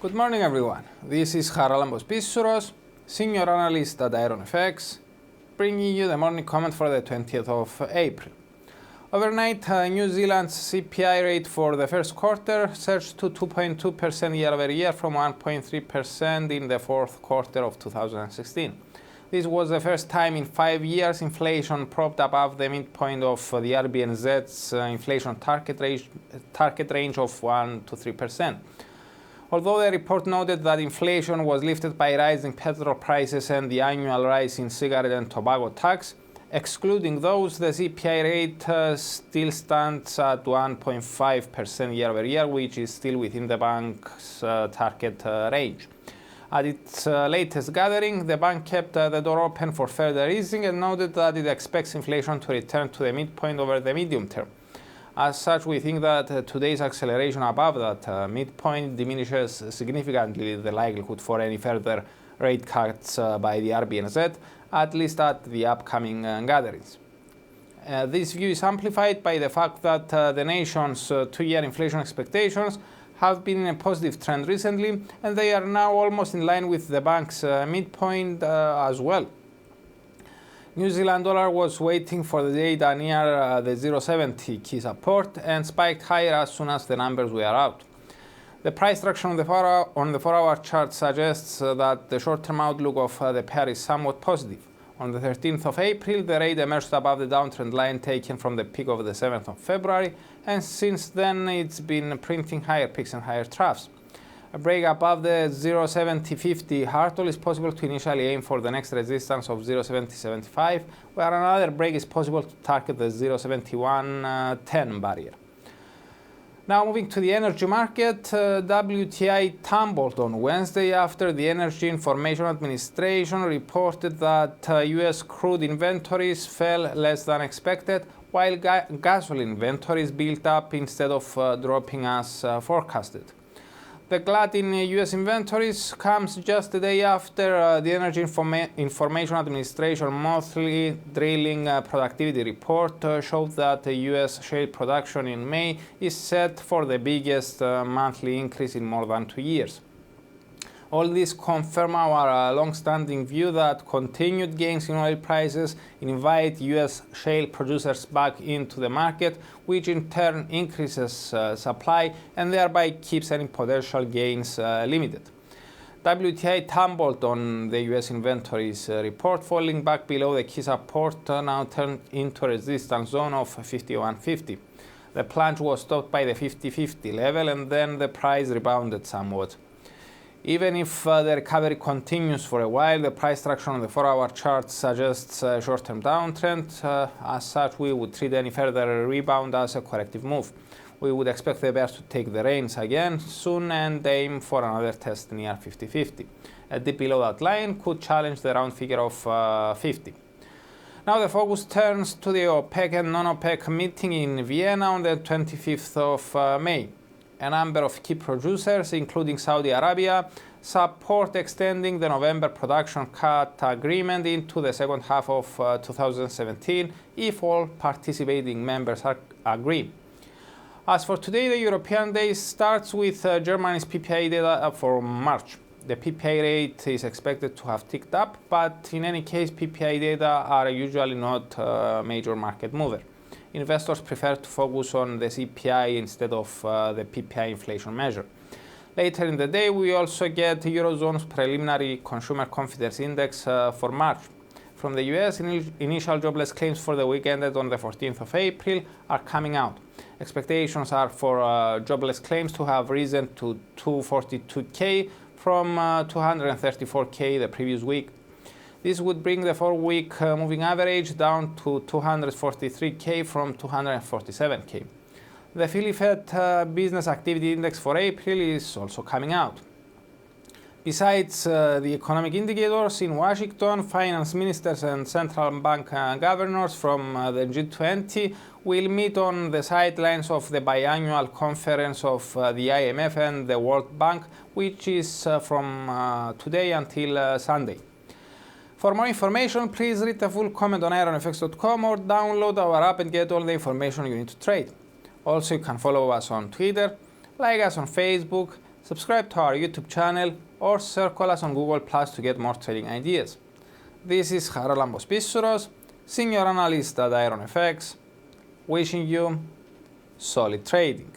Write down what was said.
Good morning, everyone. This is Charalambos Pissouros, Senior Analyst at IronFX, bringing you the morning comment for the 20th of April. Overnight, New Zealand's CPI rate for the first quarter surged to 2.2% year over year from 1.3% in the fourth quarter of 2016. This was the first time in 5 years inflation propped above the midpoint of the RBNZ's inflation target range of 1 to 3%. Although the report noted that inflation was lifted by rising petrol prices and the annual rise in cigarette and tobacco tax, excluding those, the CPI rate still stands at 1.5% year over year, which is still within the bank's target range. At its latest gathering, the bank kept the door open for further easing and noted that it expects inflation to return to the midpoint over the medium term. As such, we think that today's acceleration above that midpoint diminishes significantly the likelihood for any further rate cuts by the RBNZ, at least at the upcoming gatherings. This view is amplified by the fact that the nation's two-year inflation expectations have been in a positive trend recently, and they are now almost in line with the bank's midpoint as well. New Zealand dollar was waiting for the data near the 0.70 key support and spiked higher as soon as the numbers were out. The price structure on the 4-hour chart suggests that the short-term outlook of the pair is somewhat positive. On the 13th of April, the rate emerged above the downtrend line taken from the peak of the 7th of February, and since then it's been printing higher peaks and higher troughs. A break above the 0.7050 hurdle is possible to initially aim for the next resistance of 0.7075, where another break is possible to target the 0.7110 barrier. Now moving to the energy market, WTI tumbled on Wednesday after the Energy Information Administration reported that US crude inventories fell less than expected, while gasoline inventories built up instead of dropping as forecasted. The glut in US inventories comes just a day after the Energy Information Administration monthly drilling productivity report showed that the US shale production in May is set for the biggest monthly increase in more than 2 years. All this confirms our long-standing view that continued gains in oil prices invite US shale producers back into the market, which in turn increases supply and thereby keeps any potential gains limited. WTI tumbled on the US inventories report, falling back below the key support, now turned into a resistance zone of 51.50. The plunge was stopped by the 50.50 level and then the price rebounded somewhat. Even if the recovery continues for a while, the price structure on the 4-hour chart suggests a short-term downtrend. As such, we would treat any further rebound as a corrective move. We would expect the bears to take the reins again soon and aim for another test near 50.50. A dip below that line could challenge the round figure of 50. Now the focus turns to the OPEC and non-OPEC meeting in Vienna on the 25th of May. A number of key producers, including Saudi Arabia, support extending the November production cut agreement into the second half of 2017 if all participating members agree. As for today, the European day starts with Germany's PPI data for March. The PPI rate is expected to have ticked up, but in any case, PPI data are usually not a major market mover. Investors prefer to focus on the CPI instead of the PPI inflation measure. Later in the day, we also get Eurozone's preliminary consumer confidence index for March. From the US, initial jobless claims for the week ended on the 14th of April are coming out. Expectations are for jobless claims to have risen to 242K from 234K the previous week. This would bring the 4-week moving average down to 243K from 247K. The Philly Fed Business Activity Index for April is also coming out. Besides the economic indicators, in Washington, finance ministers and central bank governors from the G20 will meet on the sidelines of the biannual conference of the IMF and the World Bank, which is from today until Sunday. For more information, please read the full comment on ironfx.com or download our app and get all the information you need to trade. Also, you can follow us on Twitter, like us on Facebook, subscribe to our YouTube channel or circle us on Google Plus to get more trading ideas. This is Charalambos Pissouros, Senior Analyst at IronFX, wishing you solid trading.